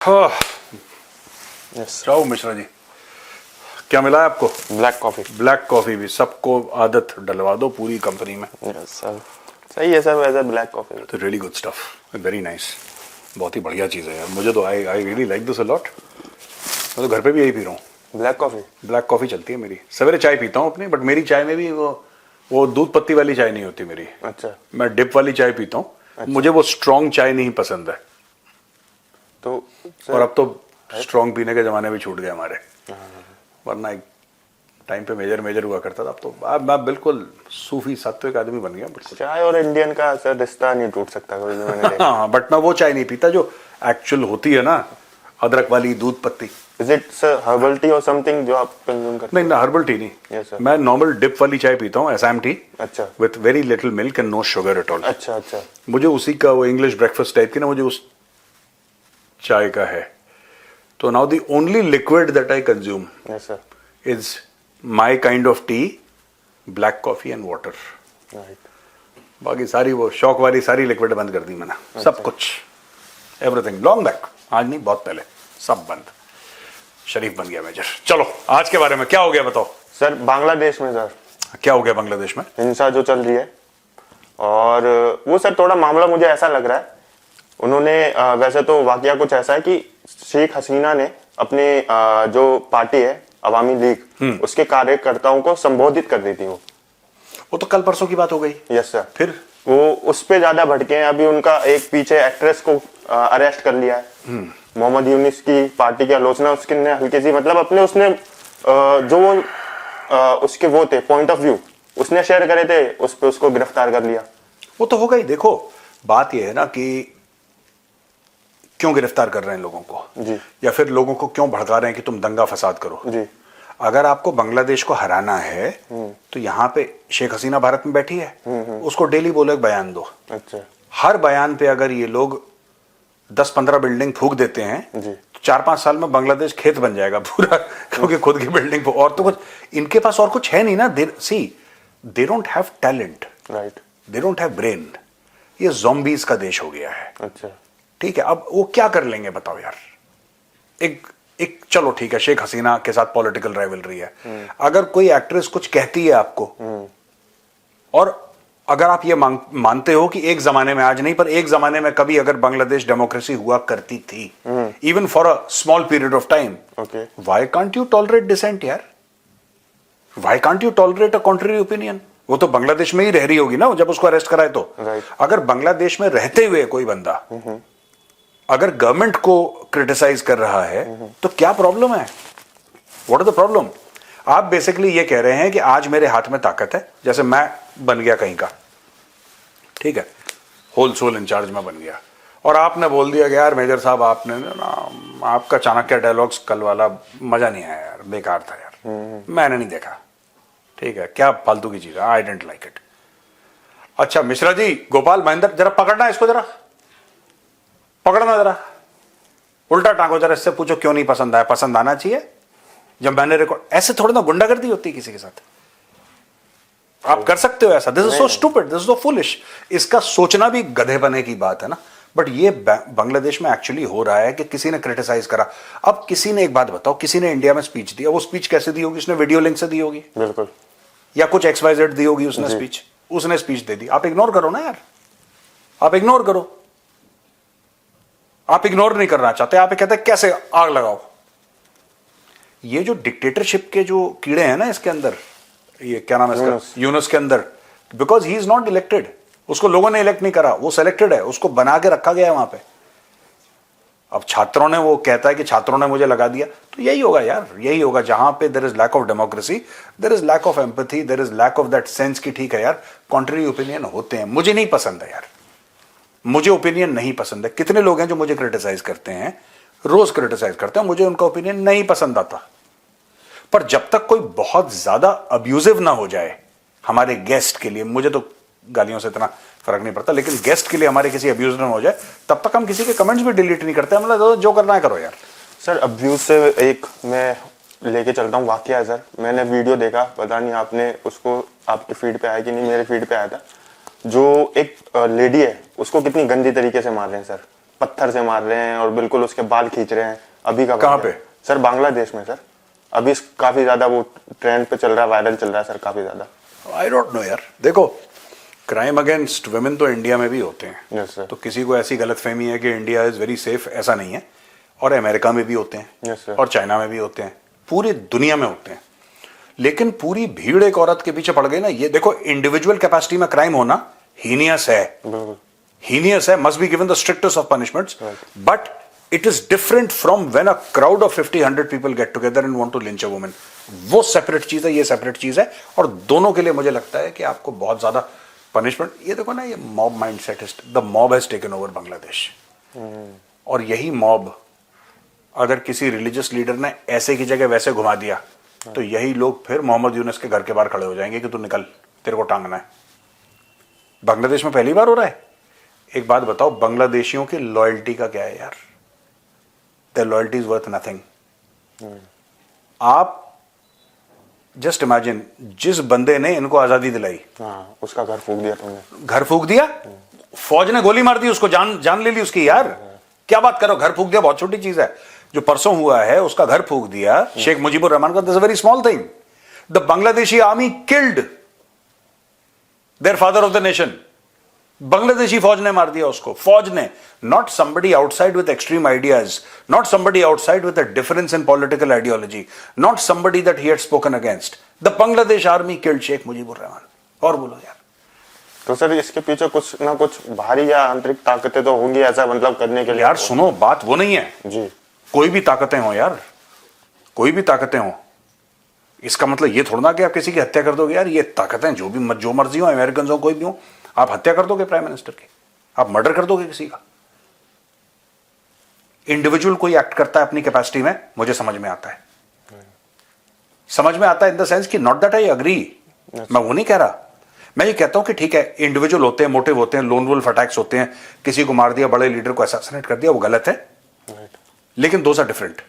Yes Rao Mishra ji, क्या मिला है आपको? Black coffee. ब्लैक कॉफी भी सबको आदत डलवा दो पूरी कंपनी में। यस सर, सही है सर। वैसे ब्लैक कॉफी तो really good stuff, very nice, बहुत ही बढ़िया चीज़ है यार। मुझे तो I really like this a lot. मैं तो घर पे भी यही पी रहा हूँ। ब्लैक कॉफी, ब्लैक कॉफ़ी चलती है मेरी। सवेरे चाय पीता हूँ अपनी, बट मेरी चाय में भी वो दूध पत्ती वाली चाय नहीं होती मेरी। अच्छा। मैं डिप वाली चाय पीता हूँ। अच्छा। मुझे वो स्ट्रॉन्ग चाय नहीं पसंद है। तो सर, और अब तो स्ट्रॉन्ग पीने के ज़माने भी छूट गए हमारे, वरना एक टाइम पे मेजर हुआ करता था। अब तो अब मैं बिल्कुल सूफी सात्विक आदमी बन गया। चाय और इंडियन का सर रिश्ता नहीं टूट सकता कभी भी मैंने देखा। हाँ, बट मैं वो चाय नहीं पीता जो एक्चुअल होती है ना, अदरक वाली, दूध पत्ती। Is it sir herbal tea or something जो आप कंज्यूम करते नहीं ना, हर्बल टी नहीं। Yes, sir. मैं नॉर्मल डिप वाली चाय पीता हूँ, असम टी, अच्छा with very little milk and no sugar at all. अच्छा अच्छा। मुझे उसी का वो इंग्लिश ब्रेकफास्ट टाइप की ना, मुझे उस चाय का है। तो now the only liquid that I consume yes sir, is my kind of T, black coffee and water. Right. बाकी सारी वो शौक वाली सारी लिक्विड बंद कर दी मैंने, सब कुछ, एवरीथिंग लॉन्ग बैक। आज नहीं, बहुत पहले सब बंद। शरीफ बन गया मेजर। चलो आज के बारे में क्या हो गया बताओ। सर बांग्लादेश में सर क्या हो गया बांग्लादेश में? हिंसा जो चल रही है, और वो सर थोड़ा मामला मुझे ऐसा लग रहा है, उन्होंने वैसे तो वाकया कुछ ऐसा है कि शेख हसीना ने अपने जो पार्टी है अवामी लीग, उसके कार्यकर्ताओं को संबोधित कर रही थी। वो तो कल परसों की बात हो गई। Yes sir. फिर वो उस पे ज्यादा भड़के हैं। अभी उनका एक पीछे एक्ट्रेस को अरेस्ट कर लिया है। मोहम्मद यूनिस की पार्टी की आलोचना उसके ने हल्की सी, मतलब अपने उसने जो उसके वो थे पॉइंट ऑफ व्यू उसने शेयर करे थे, उस पे उसको गिरफ्तार कर लिया। वो तो हो गई। देखो बात यह है ना कि क्यों गिरफ्तार कर रहे हैं लोगों को जी, या फिर लोगों को क्यों भड़का रहे हैं कि तुम दंगा फसाद करो जी। अगर आपको बांग्लादेश को हराना है तो यहाँ पे शेख हसीना भारत में बैठी है, उसको डेली बोलो एक बयान दो। अच्छा हर बयान पे अगर ये लोग 10-15 बिल्डिंग फूक देते हैं जी, तो 4-5 साल में बांग्लादेश खेत बन जाएगा पूरा, क्योंकि खुद की बिल्डिंग और तो कुछ इनके पास और कुछ है नहीं ना। They don't have talent, right. They don't have brain. ये ज़ॉम्बीज का देश हो गया है। अच्छा ठीक है, अब वो क्या कर लेंगे बताओ यार। एक एक चलो ठीक है, शेख हसीना के साथ पॉलिटिकल राइवलरी है। अगर कोई एक्ट्रेस कुछ कहती है आपको, और अगर आप ये मानते हो कि एक जमाने में, आज नहीं पर एक जमाने में कभी अगर बांग्लादेश डेमोक्रेसी हुआ करती थी, even for a small period of time, okay. Why can't you tolerate dissent यार? Why can't you tolerate a contrary opinion? वो तो बांग्लादेश में ही रह रही होगी ना जब उसको अरेस्ट कराए तो। Right. अगर बांग्लादेश में रहते हुए कोई बंदा अगर गवर्नमेंट को क्रिटिसाइज कर रहा है तो क्या प्रॉब्लम है? What is the problem? आप बेसिकली ये कह रहे हैं कि आज मेरे हाथ में ताकत है, जैसे मैं बन गया कहीं का, ठीक है, होल सोल इंचार्ज में बन गया, और आपने बोल दिया कि यार मेजर साहब आपने ना, आपका चाणक्य डायलॉग्स कल वाला मजा नहीं आया यार, बेकार था यार, मैंने नहीं देखा, ठीक है, क्या फालतू की चीज है, आई डेंट लाइक इट। अच्छा मिश्रा जी, गोपाल महेंद्र, जरा पकड़ना इसको, जरा पकड़ना, जरा उल्टा टांगो, जरा इससे पूछो क्यों नहीं पसंद आया। पसंद आना चाहिए। जब मैंने रिकॉर्ड, ऐसे थोड़ी ना गुंडागर्दी होती है किसी के साथ। आप कर सकते हो ऐसा? This is so stupid, this is so foolish. इसका सोचना भी गधेपने की बात है ना। बट ये बांग्लादेश में एक्चुअली हो रहा है कि किसी ने क्रिटिसाइज करा। अब किसी ने, एक बात बताओ, किसी ने इंडिया में स्पीच दिया, वो स्पीच कैसे दी होगी? उसने वीडियो लिंक से दी होगी, बिल्कुल। या कुछ XYZ दी होगी उसने स्पीच, उसने स्पीच दे दी। आप इग्नोर करो ना यार, आप इग्नोर करो। आप इग्नोर नहीं करना चाहते, आप कहते हैं कैसे आग लगाओ। ये जो डिक्टेटरशिप के जो कीड़े हैं ना इसके अंदर, ये क्या नाम है इसका, यूनुस के अंदर, because he is not elected, उसको लोगों ने इलेक्ट नहीं करा, वो सेलेक्टेड है, उसको बना के रखा गया है वहां पे। अब छात्रों ने, वो कहता है कि छात्रों ने मुझे लगा दिया, तो यही होगा यार, यही होगा। जहां पे there is lack of democracy, there is lack of empathy, there is lack of that sense की ठीक है यार, कॉन्ट्ररी ओपिनियन होते हैं। मुझे नहीं पसंद है यार, मुझे ओपिनियन नहीं पसंद है। कितने लोग हैं जो मुझे क्रिटिसाइज करते हैं, रोज क्रिटिसाइज करते हैं, मुझे उनका ओपिनियन नहीं पसंद आता। पर जब तक कोई बहुत ज्यादा अब्यूजिव ना हो जाए हमारे गेस्ट के लिए, मुझे तो गालियों से इतना फर्क नहीं पड़ता, लेकिन गेस्ट के लिए हमारे किसी अब्यूज ना हो जाए, तब तक हम किसी के कमेंट्स भी डिलीट नहीं करते। मतलब जो करना है करो यार। सर अब्यूज से एक मैं लेके चलता हूँ वाकया है सर। मैंने वीडियो देखा, पता नहीं आपने उसको, आपके फीड पे आया कि नहीं, मेरे फीड पे आया था। जो एक लेडी है उसको कितनी गंदी तरीके से मार रहे हैं सर। पत्थर से मार रहे हैं और बिल्कुल उसके बाल खींच रहे हैं। अभी का कहाँ बात है। पे? सर बांग्लादेश में सर, अभी काफी ज्यादा वो ट्रेंड पे चल रहा है, वायरल चल रहा है सर काफी ज्यादा। आई डोंट नो यार, देखो क्राइम अगेंस्ट वुमेन तो इंडिया में भी होते हैं। Yes sir. तो किसी को ऐसी गलतफहमी है कि इंडिया इज वेरी सेफ, ऐसा नहीं है। और अमेरिका में भी होते हैं, यस सर। और चाइना में भी होते हैं, पूरी दुनिया में होते हैं। लेकिन पूरी भीड़ एक औरत के पीछे पड़ गई ना। ये देखो, इंडिविजुअल कैपेसिटी में क्राइम होना हीनियस है, बिल्कुल heinous है, must be given the strictest of punishments, but it is different from when a crowd of 50-100 people get together and want to lynch a woman. वो सेपरेट चीज है, ये separate चीज है, और दोनों के लिए मुझे लगता है कि आपको बहुत ज्यादा पनिशमेंट। ये देखो ना, ये mob mindset, the mob has taken over Bangladesh. और यही मॉब अगर किसी रिलीजियस लीडर ने ऐसे की जगह वैसे घुमा दिया तो यही लोग फिर मोहम्मद यूनुस के घर के बाहर खड़े हो जाएंगे कि तू निकल, तेरे को टांगना है। बांग्लादेश में पहली बार हो रहा है। एक बात बताओ, बांग्लादेशियों की लॉयल्टी का क्या है यार? Their loyalty is worth nothing. आप जस्ट इमेजिन, जिस बंदे ने इनको आजादी दिलाई, हाँ, उसका घर फूक दिया तुमने। घर फूक दिया, फौज ने गोली मार दी उसको, जान ले ली उसकी। यार क्या बात करो, घर फूक दिया बहुत छोटी चीज है। जो परसों हुआ है उसका घर फूक दिया शेख मुजीबुर रहमान का, this a very small thing. The Bangladeshi army killed their father of the nation. Bangladeshi फौज ने मार दिया उसको, फौज ने, not somebody outside with extreme ideas, not somebody outside with a difference in political ideology, not somebody that he had spoken against. The Bangladesh army killed Sheikh Mujibur Rahman. और बोलो यार। तो सर इसके पीछे कुछ ना कुछ बाहरी या आंतरिक ताकतें तो होंगी ऐसा मतलब करने के लिए। यार सुनो, बात वो नहीं है जी, कोई भी ताकतें हो यार, कोई भी ताकतें हो, इसका मतलब ये थोड़ा ना कि आप किसी की हत्या कर दोगे। यार ये ताकतें जो मर्जी हो, अमेरिकन हो, कोई भी हो, आप हत्या कर दोगे प्राइम मिनिस्टर की, आप मर्डर कर दोगे किसी का। इंडिविजुअल कोई एक्ट करता है अपनी कैपेसिटी में, मुझे समझ में आता है। समझ में आता है इन द सेंस कि नॉट दैट आई अग्री, मैं वो नहीं कह रहा। मैं ये कहता हूं कि ठीक है, इंडिविजुअल होते हैं, मोटिव होते हैं, लोन वुल्फ अटैक्स होते हैं, किसी को मार दिया, बड़े लीडर को असैसिनेट कर दिया, वो गलत है। लेकिन those are different.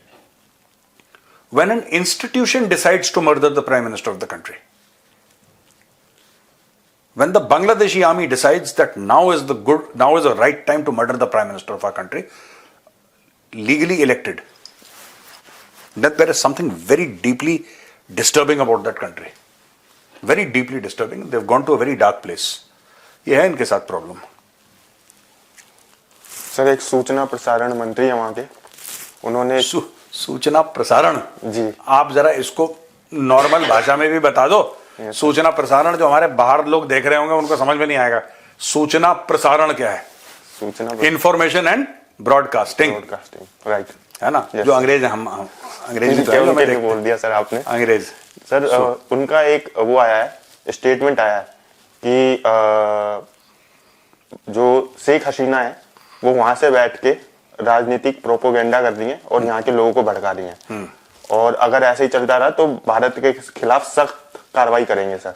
When an institution decides to murder the prime minister of the country, when the Bangladeshi army decides that now is the right time to murder the prime minister of our country, legally elected, that there is something very deeply disturbing about that country, very deeply disturbing. They've gone to a very dark place. ये है इनके साथ problem. Sir एक सूचना प्रसारण मंत्री है वहां के, उन्होंने सूचना प्रसारण जी, आप जरा इसको नॉर्मल भाषा में भी बता दो। सूचना प्रसारण जो हमारे बाहर लोग देख रहे होंगे उनको समझ में नहीं आएगा। सूचना प्रसारण क्या है? सूचना इंफॉर्मेशन एंड ब्रॉडकास्टिंग, राइट है ना? Yes, जो अंग्रेज हम अंग्रेजी तो है, उनके लिए मैं बोल दिया सर आपने। अंग्रेज सर उनका एक वो आया है, स्टेटमेंट आया है कि जो शेख हसीना है वो वहां से बैठ के राजनीतिक प्रोपोगेंडा कर रही है और यहाँ के लोगों को भड़का रही है, और अगर ऐसे ही चलता रहा तो भारत के खिलाफ सख्त कार्रवाई करेंगे सर।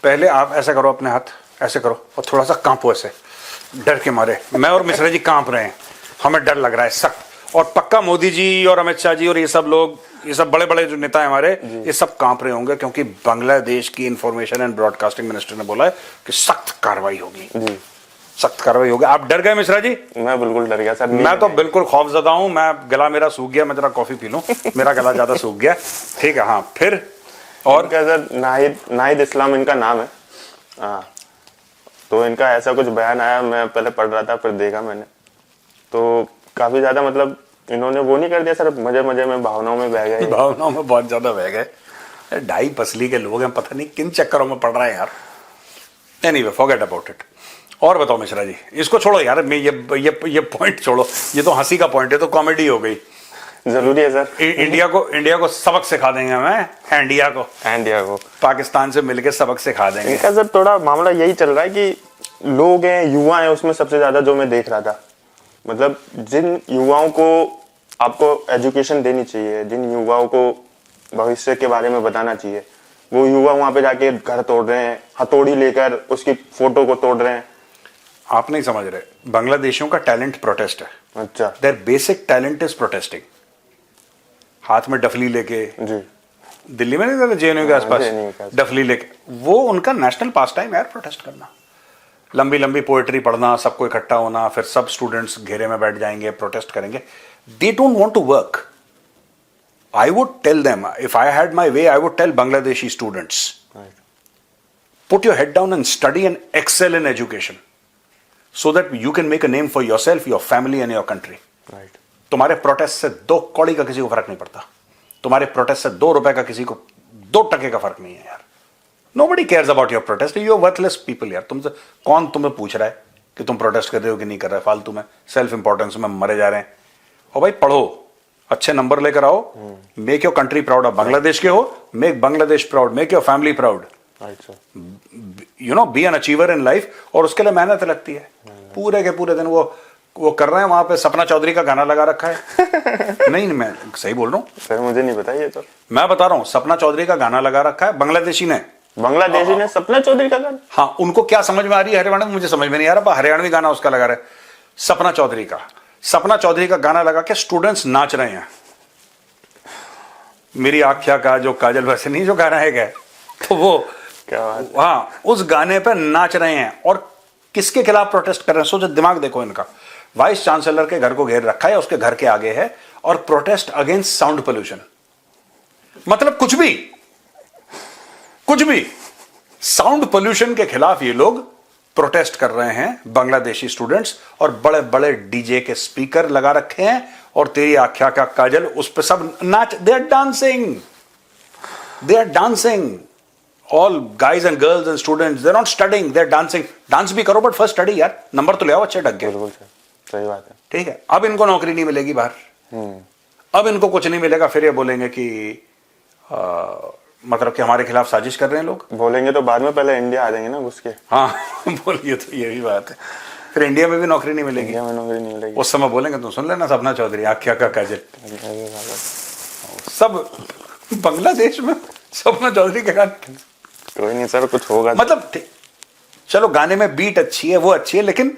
पहले आप ऐसा करो, अपने हाथ ऐसे करो और थोड़ा सा कांपो ऐसे, डर के मारे। मैं और मिश्रा जी कांप रहे हैं, हमें डर लग रहा है सख्त। और पक्का मोदी जी और अमित शाह जी और ये सब लोग, ये सब बड़े बड़े जो नेता है हमारे, ये सब कांप रहे होंगे, क्योंकि बांग्लादेश की इंफॉर्मेशन एंड ब्रॉडकास्टिंग मिनिस्टर ने बोला है कि सख्त कार्रवाई होगी, सख्त कार्रवाई होगी। आप डर गए मिश्रा जी? मैं बिल्कुल डर गया सर। मैं तो बिल्कुल खौफजदा हूं। मैं, गला मेरा सूख गया, मैं जरा कॉफी पी लूं, मेरा गला ज्यादा सूख गया। ठीक है, हाँ फिर और क्या सर, नाहिद इस्लाम इनका नाम है। हाँ, तो इनका ऐसा कुछ बयान आया, मैं पहले पढ़ रहा था फिर देखा मैंने, तो काफी ज्यादा मतलब इन्होंने वो नहीं कर दिया सर, मजे मजे में भावनाओं में बह गए। भावनाओं में बहुत ज्यादा बह गए। ढाई पसली के लोग हैं, पता नहीं किन चक्करों में पड़ रहे हैं यार। Anyway, forget about it. और बताओ मिश्रा जी, इसको छोड़ो यार, मैं ये पॉइंट छोड़ो, ये तो हंसी का पॉइंट है, तो कॉमेडी हो गई। जरूरी है सर। इंडिया को सबक सिखा देंगे हमें, इंडिया को पाकिस्तान से मिलकर सबक सिखा देंगे। इनका सर थोड़ा मामला यही चल रहा है कि लोग हैं, युवा हैं, उसमें सबसे ज्यादा जो मैं देख रहा था, मतलब जिन युवाओं को आपको एजुकेशन देनी चाहिए, जिन युवाओं को भविष्य के बारे में बताना चाहिए, वो युवा वहां पे जाके घर तोड़ रहे हैं, हथौड़ी लेकर उसकी फोटो को तोड़ रहे हैं। आप नहीं समझ रहे, बांग्लादेशियों का टैलेंट प्रोटेस्ट है। अच्छा, their basic talent is protesting. हाथ में डफली लेके, जी, दिल्ली में नहीं जाते, जेएनयू के आसपास डफली लेके, वो उनका नेशनल पास टाइम यार, प्रोटेस्ट करना। लंबी लंबी पोएट्री पढ़ना, सबको इकट्ठा होना, फिर सब स्टूडेंट्स घेरे में बैठ जाएंगे, प्रोटेस्ट करेंगे. They don't want to work. I would tell them, if I had my way, I would tell Bangladeshi students, Right. put your head down and study and excel in education, so that you can make a name for yourself, your family and your country. Right. तुम्हारे protest से 2 कौड़ी का किसी को फर्क नहीं पड़ता. तुम्हारे प्रोटेस्ट से 2 रुपए का किसी को 2 टके का फर्क नहीं है यार. Nobody cares about your protest. You are worthless people यार. तुमसे कौन तुम्हें पूछ रहा है कि तुम प्रोटेस्ट कर रहे हो कि नहीं कर रहे? फालतू में सेल्फ इंपॉर्टेंस में मरे जा रहे हैं. और भाई पढ़ो, अच्छे नंबर लेकर आओ. Make your country proud. आप बांग्लादेश के हो, make Bangladesh proud, make your family proud. Right, sir. You know, be an achiever in life. और उसके लिए मेहनत लगती है. पूरे के पूरे दिन वो कर रहे हैं वहां पे. सपना चौधरी का गाना लगा रखा है. नहीं, मैं सही बोल रहा हूँ. सर मुझे नहीं पता ये तो. मैं बता रहा हूँ, सपना चौधरी का गाना लगा रखा है बांग्लादेशी ने. बांग्लादेशी ने सपना चौधरी का गाना. हाँ, उनको क्या समझ में आ रही है हरियाणा में, मुझे समझ में नहीं आ रहा. हरियाणवी गाना उसका लगा रहा है, सपना चौधरी का गाना लगा के स्टूडेंट्स नाच रहे हैं. मेरी आख्या का जो काजल वैसे नहीं जो गाना है क्या, तो वो क्या बात. हाँ, उस गाने पे नाच रहे हैं. और किसके खिलाफ प्रोटेस्ट कर रहे हैं? सोचो, दिमाग देखो इनका. वाइस चांसलर के घर को घेर रखा है, उसके घर के आगे है, और प्रोटेस्ट अगेंस्ट साउंड पोल्यूशन. मतलब कुछ भी साउंड पोल्यूशन के खिलाफ ये लोग प्रोटेस्ट कर रहे हैं, बांग्लादेशी स्टूडेंट्स. और बड़े बड़े डीजे के स्पीकर लगा रखे हैं, और तेरी आख्या का काजल उस पे सब नाच. They are dancing. All guys and girls and students, they are not studying, they are dancing. Dance भी करो बट फर्स्ट स्टडी यार. नंबर तो ले आओ अच्छे ढंग के. बिल्कुल सर, सही बात है. ठीक है. अब इनको नौकरी नहीं मिलेगी बाहर. अब इनको कुछ नहीं मिलेगा. फिर ये बोलेंगे कि मतलब कि हमारे खिलाफ साजिश कर रहे हैं लोग. बोलेंगे तो बाद में, पहले इंडिया आ जाएंगे ना घुस के. हाँ बोलिए, तो ये भी बात है. फिर इंडिया में भी नौकरी नहीं मिलेगी. इंडिया में नौकरी नहीं मिलेगी. उस समय बोलेंगे तुम सुन लेना, सपना चौधरी, आख्या का काजल, सब बांग्लादेश में सपना चौधरी के गाने. कोई नहीं सर, कुछ होगा. मतलब चलो, गाने में बीट अच्छी है, वो अच्छी है, लेकिन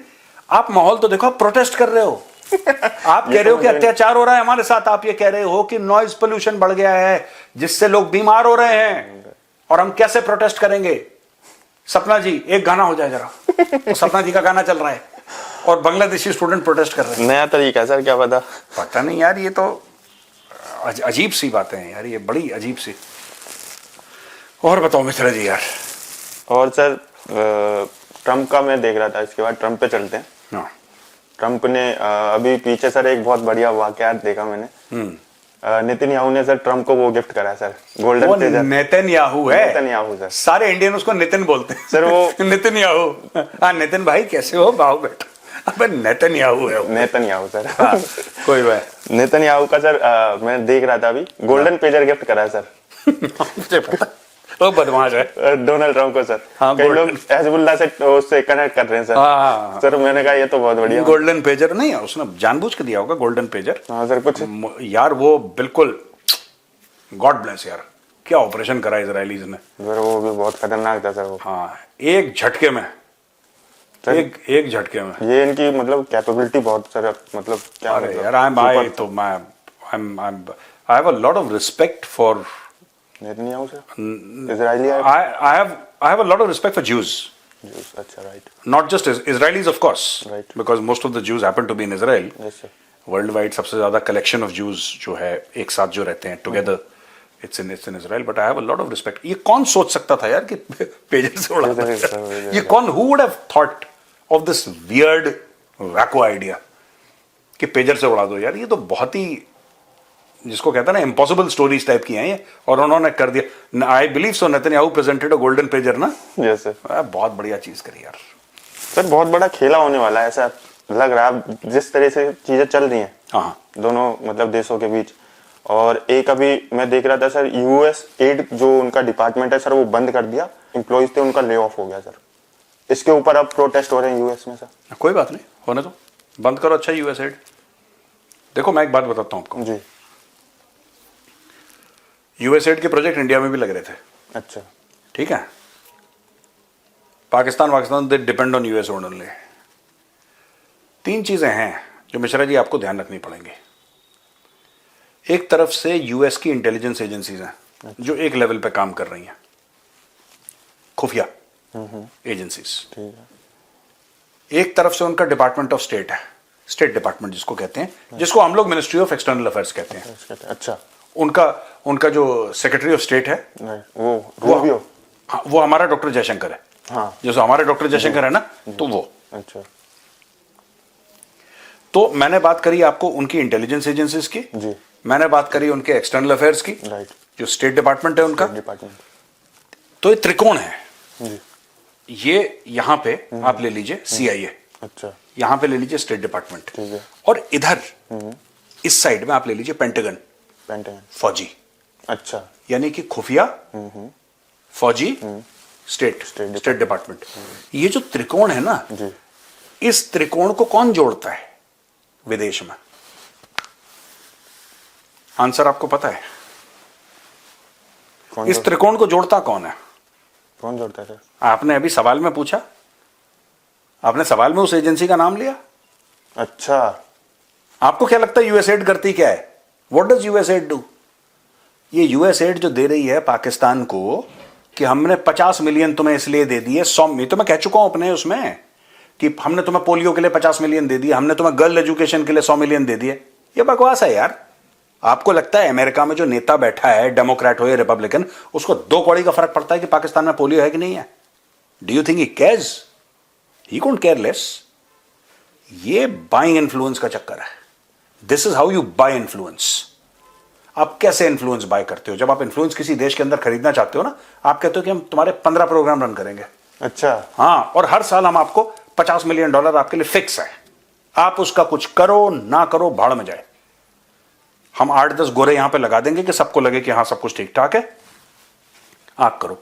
आप माहौल तो देखो. आप प्रोटेस्ट कर रहे हो. आप कह रहे हो कि अत्याचार हो रहा है हमारे साथ. आप ये कह रहे हो कि नॉइज पोल्यूशन बढ़ गया है, जिससे लोग बीमार हो रहे हैं, और हम कैसे प्रोटेस्ट करेंगे? सपना जी, एक गाना हो जाए जरा. तो सपना जी का गाना चल रहा है और बांग्लादेशी स्टूडेंट प्रोटेस्ट कर रहे हैं. नया तरीका है सर, क्या पता नहीं यार. ये तो अजीब सी बातें हैं यार, ये बड़ी अजीब सी. और बताओ मिश्रा जी यार. और सर, ट्रम्प का मैं देख रहा था, इसके बाद ट्रम्प पे चलते हैं. हाँ. ट्रम्प ने अभी पीछे सर एक बहुत बढ़िया वाकया देखा मैंने. नेतन्याहू ने सर ट्रम्प को वो गिफ्ट करा सर, गोल्डन पेजर. नेतन्याहू है. Netanyahu sir. सारे इंडियन उसको नितिन बोलते हैं सर. वो नेतन्याहू. हाँ, नितिन भाई कैसे हो? बाहु बेटा. अबे नेतन्याहू है वो. Netanyahu sir. हाँ, कोई बात. नेतन्याहू का सर मैं देख रहा था अभी, गोल्डन पेजर गिफ्ट करा है सर. मुझे पता. वो बदमाश है डोनाल्ड ट्रम्प को सर. हाँ, कई लोग हिजबुल्लाह से उससे कनेक्ट कर रहे हैं सर. हाँ. सर मैंने कहा ये तो बहुत बढ़िया. गोल्डन पेजर नहीं है, उसने जानबूझ के दिया होगा गोल्डन पेजर. हाँ सर, कुछ यार वो बिल्कुल गॉड ब्लेस यार. क्या ऑपरेशन करा इजरायलीज ने सर. वो भी बहुत खतरनाक था सर वो. हाँ, एक झटके में. एक झटके में. ये इनकी मतलब कैपेबिलिटी बहुत सर. मतलब क्या. अरे यार, I have a lot of respect for Netanyahu sir. Israeli. I have a lot of respect for Jews. अच्छा, right. Not just Israelis, of course, Right. because most of the Jews happen to be in Israel. Yes sir. Worldwide सबसे ज्यादा collection of Jews जो है एक साथ जो रहते हैं together, it's in Israel. But I have a lot of respect. ये कौन सोच सकता था यार कि पेजर से उड़ा दें? ये कौन, who would have thought of this weird wacko idea कि पेजर से उड़ा दो यार? ये तो बहुत ही, जिसको कहता है ना, इम्पॉसिबल स्टोरीज टाइप की हैं ये, और उन्होंने कर दिया. I believe so. Netanyahu presented a golden pager ना. Yes sir. बहुत बढ़िया चीज करी यार. सर बहुत बड़ा खेला होने वाला है ऐसा लग रहा है, जिस तरह से चीजें चल रही हैं. हाँ. दोनों मतलब देशों के बीच. और एक अभी मैं देख रहा था सर, यूएस एड जो उनका डिपार्टमेंट है सर, वो बंद कर दिया. एम्प्लॉइज थे, उनका ले ऑफ हो गया सर. इसके ऊपर अब प्रोटेस्ट हो रहे हैं यूएस में सर. कोई बात नहीं, होने दो, बंद करो. अच्छा यूएस एड. देखो मैं एक बात बताता हूँ आपको जी. यूएसएड के प्रोजेक्ट इंडिया में भी लग रहे थे. अच्छा. ठीक है. Pakistan they depend on US only. 3 चीजें हैं जो मिश्रा जी आपको ध्यान रखनी पड़ेंगी. एक तरफ से यूएस की इंटेलिजेंस एजेंसीज हैं जो एक लेवल पे काम कर रही हैं, खुफिया एजेंसीज. ठीक है. एक तरफ से उनका डिपार्टमेंट ऑफ स्टेट है, स्टेट डिपार्टमेंट जिसको कहते हैं, जिसको हम लोग मिनिस्ट्री ऑफ एक्सटर्नल अफेयर्स कहते हैं। अच्छा, उनका जो सेक्रेटरी ऑफ स्टेट है वो रूबियो। हाँ, वो हमारा डॉक्टर जयशंकर है। हाँ, जैसे हमारे डॉक्टर जयशंकर है ना, तो वो। अच्छा, तो मैंने बात करी आपको उनकी इंटेलिजेंस एजेंसीज की जी, मैंने बात करी उनके एक्सटर्नल अफेयर्स की, राइट, जो स्टेट डिपार्टमेंट है उनका। डिपार्टमेंट, तो ये त्रिकोण है। जी, ये यहां पे आप ले लीजिए CIA, अच्छा, यहां पे ले लीजिए स्टेट डिपार्टमेंट, ठीक है, और इधर इस साइड में आप ले लीजिए पेंटागन, पेंटागन, फौजी, अच्छा, यानी कि खुफिया, फौजी, स्टेट डिपार्टमेंट। ये जो त्रिकोण है ना, जी, इस त्रिकोण को कौन जोड़ता है विदेश में? आंसर आपको पता है? इस त्रिकोण को जोड़ता कौन है? कौन जोड़ता है सर? आपने अभी सवाल में पूछा, आपने सवाल में उस एजेंसी का नाम लिया। अच्छा, आपको क्या लगता है यूएसएड करती क्या है? What does USAID do? ये यूएसएड जो दे रही है पाकिस्तान को कि हमने 50 मिलियन तुम्हें इसलिए दे दिए, 100 में तो मैं कह चुका हूं अपने उसमें कि हमने तुम्हें पोलियो के लिए 50 मिलियन दे दिए, हमने तुम्हें गर्ल एजुकेशन के लिए 100 मिलियन दे दिए। ये बकवास है यार। आपको लगता है अमेरिका में जो नेता बैठा है, डेमोक्रेट हो या रिपब्लिकन, उसको 2 कौड़ी का फर्क पड़ता है कि पाकिस्तान में पोलियो है कि नहीं है? Do you think he cares? He couldn't care less. ये बाइंग इन्फ्लुएंस का चक्कर है। This is how you buy influence. आप कैसे इन्फ्लुएंस बाय करते हो? जब आप इन्फ्लुएंस किसी देश के अंदर खरीदना चाहते हो ना, आप कहते हो कि हम तुम्हारे 15 प्रोग्राम रन करेंगे। अच्छा, हाँ, और हर साल हम आपको $50 मिलियन आपके लिए फिक्स है। आप उसका कुछ करो ना करो, भाड़ में जाए। हम 8-10 गोरे यहां पे लगा देंगे कि सबको लगे कि हाँ सब कुछ ठीक ठाक है। आप करो,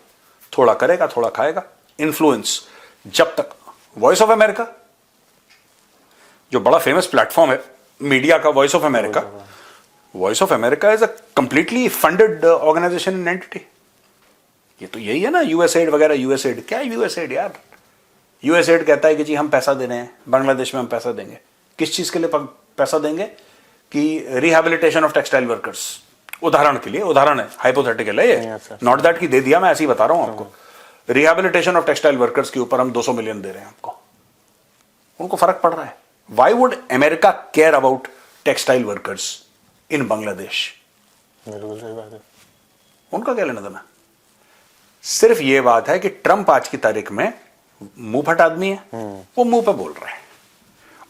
थोड़ा करेगा थोड़ा खाएगा। इन्फ्लुएंस जब तक वॉइस ऑफ अमेरिका, जो बड़ा फेमस प्लेटफॉर्म है मीडिया का, voice of America, voice of America is a completely funded organization and entity. ये तो यही है ना यूएसएड वगैरह। यूएसएड क्या है? यूएसएड यार, यूएसएड कहता है कि जी हम पैसा दे रहे हैं बांग्लादेश में, हम पैसा देंगे। किस चीज के लिए पैसा देंगे? कि रिहैबिलिटेशन ऑफ टेक्सटाइल वर्कर्स। उदाहरण के लिए, उदाहरण है, हाइपोथेटिकल है ये, नॉट दैट कि दे दिया, मैं ऐसे ही बता रहा हूं आपको। रिहैबिलिटेशन ऑफ टेक्सटाइल वर्कर्स के ऊपर हम 200 मिलियन दे रहे हैं आपको। उनको फर्क पड़ रहा है। Why would America care about textile workers in Bangladesh? बिल्कुल सही बात है। उनका क्या लेना देना? सिर्फ ये बात है कि ट्रंप आज की तारीख में मुंह फट आदमी है, वो मुंह पे बोल रहा है,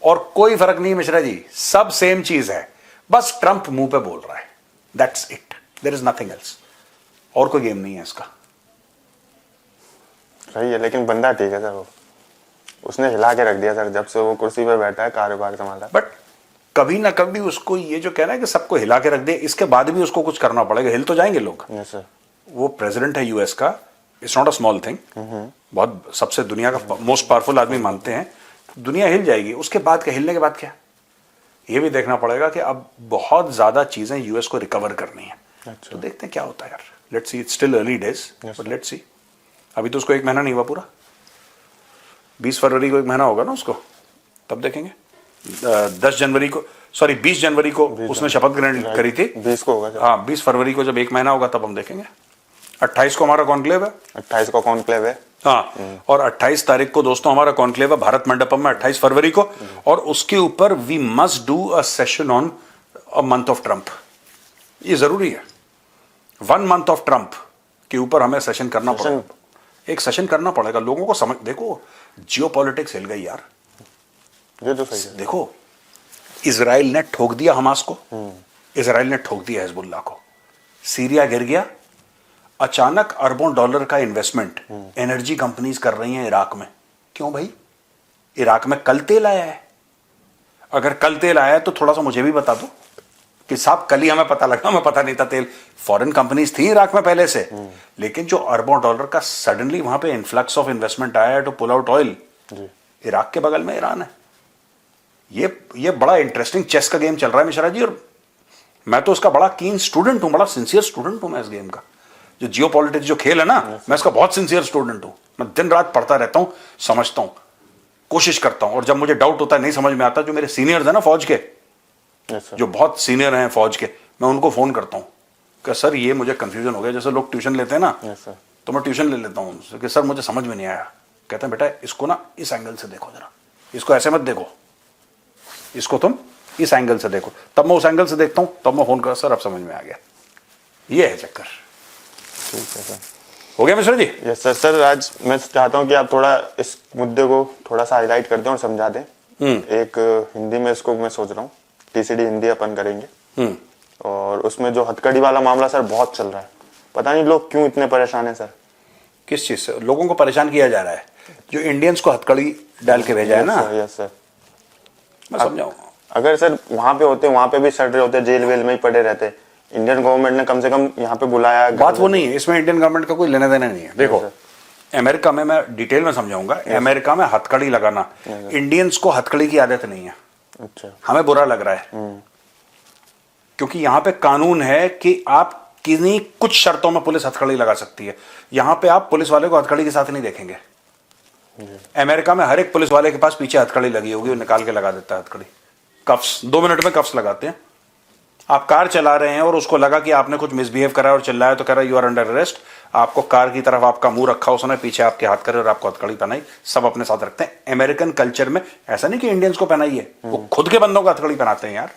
और कोई फर्क नहीं मिश्रा जी, सब सेम चीज है, बस ट्रंप मुंह पे बोल रहा है। That's it, there is nothing else. और कोई गेम नहीं है इसका। सही है, लेकिन बंदा ठीक है सर। वो उसने हिला के रख दिया सर, जब से वो कुर्सी पे बैठा है, कारोबार संभाला। बट कभी ना कभी उसको ये जो कहना है कि सबको हिला के रख दे, इसके बाद भी उसको कुछ करना पड़ेगा। हिल तो जाएंगे लोग। Yes sir. वो प्रेसिडेंट है यूएस का, it's not a small thing. बहुत सबसे दुनिया का मोस्ट पावरफुल आदमी मानते हैं। दुनिया हिल जाएगी। उसके बाद क्या, हिलने के बाद क्या, ये भी देखना पड़ेगा कि अब बहुत ज्यादा चीजें यूएस को रिकवर करनी है। अच्छा। तो देखते हैं क्या होता है यार। Let's see, it's still early days, but let's see. अभी तो उसको 1 महीना नहीं हुआ पूरा। 20 फरवरी को 1 महीना होगा ना उसको, तब देखेंगे। 10 जनवरी को, सॉरी 20 जनवरी को उसने शपथ ग्रहण करी थी। 20 को होगा सर। हाँ, 20 फरवरी को जब 1 महीना होगा तब हम देखेंगे। 28 को हमारा कॉन्क्लेव है। 28 को कॉन्क्लेव है। हाँ, और 28 तारीख को दोस्तों हमारा कॉन्क्लेव है भारत मंडपम में, 28 फरवरी को। और उसके ऊपर we must do a session on a month of Trump. ये जरूरी है। 1 मंथ ऑफ ट्रंप के ऊपर हमें सेशन करना पड़ेगा। एक सेशन करना पड़ेगा। लोगों को समझ, देखो जियोपॉलिटिक्स हिल गई यार। ये तो सही है। देखो, इजराइल ने ठोक दिया हमास को, इजराइल ने ठोक दिया हिजबुल्लाह को, सीरिया गिर गया। अचानक अरबों डॉलर का इन्वेस्टमेंट एनर्जी कंपनीज कर रही हैं इराक में। क्यों भाई? इराक में कल तेल आया है। अगर कल तेल आया है तो थोड़ा सा मुझे भी बता दो कि साहब कल ही हमें पता लगा, हमें पता नहीं था तेल। फॉरेन कंपनीज थी इराक में पहले से, लेकिन जो अरबों डॉलर का सडनली वहां पे इन्फ्लक्स ऑफ इन्वेस्टमेंट आया है to pull out oil. Iraq के बगल में ईरान है। ये बड़ा इंटरेस्टिंग चेस का गेम चल रहा है मिश्रा जी, और मैं तो उसका बड़ा कीन स्टूडेंट हूं, बड़ा सिंसियर स्टूडेंट हूं मैं इस गेम का। जो जियोपॉलिटिक्स जो खेल है ना, मैं इसका बहुत सिंसियर स्टूडेंट हूं। मैं दिन रात पढ़ता रहता हूं, समझता हूं, कोशिश करता हूं, और जब मुझे डाउट होता है, नहीं समझ में आता, जो मेरे सीनियर्स हैं ना फौज के, जो बहुत सीनियर हैं फौज के, मैं उनको फोन करता हूं कि सर ये मुझे कंफ्यूजन हो गया। जैसे लोग ट्यूशन लेते हैं ना, तो मैं ट्यूशन ले लेता हूं कि सर मुझे समझ में नहीं आया। कहते हैं बेटा इसको ना इस एंगल से देखो जरा, इसको ऐसे मत देखो, इसको तुम इस एंगल से देखो। तब मैं उस एंगल से देखता हूं, तब मैं फोन कर, सर अब समझ में आ गया, ये है चक्कर। ठीक है सर। हो गया Mishra ji? Yes sir. Sir आज मैं चाहता हूँ कि आप थोड़ा इस मुद्दे को थोड़ा सा हाईलाइट कर दें और समझा दें। एक हिंदी में इसको मैं सोच रहा हूँ, टीसीडी हिंदी अपन करेंगे। और उसमें जो हथकड़ी वाला मामला सर बहुत चल रहा है, पता नहीं लोग क्यों इतने परेशान है सर। किस चीज से लोगों को परेशान किया जा रहा है? जो इंडियंस को हथकड़ी डाल के भेजा है ना। Yes sir. मैं समझाऊंगा। अगर सर वहां पे होते, वहां पे भी सड़ रहे होते, जेल वेल में ही पड़े रहते। इंडियन गवर्नमेंट ने कम से कम यहाँ पे बुलाया। बात वो नहीं है, इसमें इंडियन गवर्नमेंट का कोई लेना देना नहीं है। देखो अमेरिका में, मैं डिटेल में समझाऊंगा, अमेरिका में हथकड़ी लगाना, इंडियंस को हथकड़ी की आदत नहीं है। अच्छा। हमें बुरा लग रहा है क्योंकि यहां पे कानून है कि आप किन्हीं कुछ शर्तों में पुलिस हथकड़ी लगा सकती है। यहां पे आप पुलिस वाले को हथकड़ी के साथ नहीं देखेंगे। अमेरिका में हर एक पुलिस वाले के पास पीछे हथकड़ी लगी होगी, वो निकाल के लगा देता है हथकड़ी। कफ्स 2 मिनट में कफ्स लगाते हैं। आप कार चला रहे हैं और उसको लगा कि आपने कुछ मिसबिहेव करा और चिल्लाया तो कह रहा है यू आर अंडर अरेस्ट। आपको कार की तरफ आपका मुंह रखा, उसने पीछे आपके हाथ करे और आपको हथकड़ी पहनाई। सब अपने साथ रखते हैं। अमेरिकन कल्चर में ऐसा नहीं कि इंडियंस को पहनाई है, वो खुद के बंदों को हथकड़ी पहनाते हैं यार।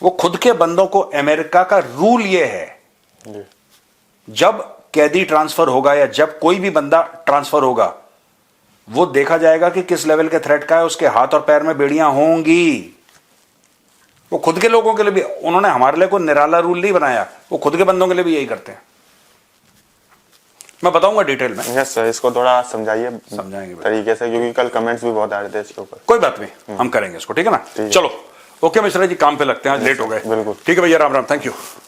वो खुद के बंदों को, अमेरिका का रूल ये है जब कैदी ट्रांसफर होगा या जब कोई भी बंदा ट्रांसफर होगा, वो देखा जाएगा कि किस लेवल के थ्रेट का है। उसके हाथ और पैर में बेड़ियां होंगी। वो खुद के लोगों के लिए भी, उन्होंने हमारे लिए कोई निराला रूल नहीं बनाया, वो खुद के बंदों के लिए भी यही करते हैं। मैं बताऊंगा डिटेल में। यस सर, इसको थोड़ा समझाइए समझाएंगे तरीके से, क्योंकि कल कमेंट्स भी बहुत आ रहे थे इसके ऊपर। कोई बात नहीं, हम करेंगे इसको, ठीक है ना। चलो ओके मिश्रा जी, काम पे लगते हैं, आज लेट हो गए। बिल्कुल। ठीक है भैया, राम राम, थैंक यू।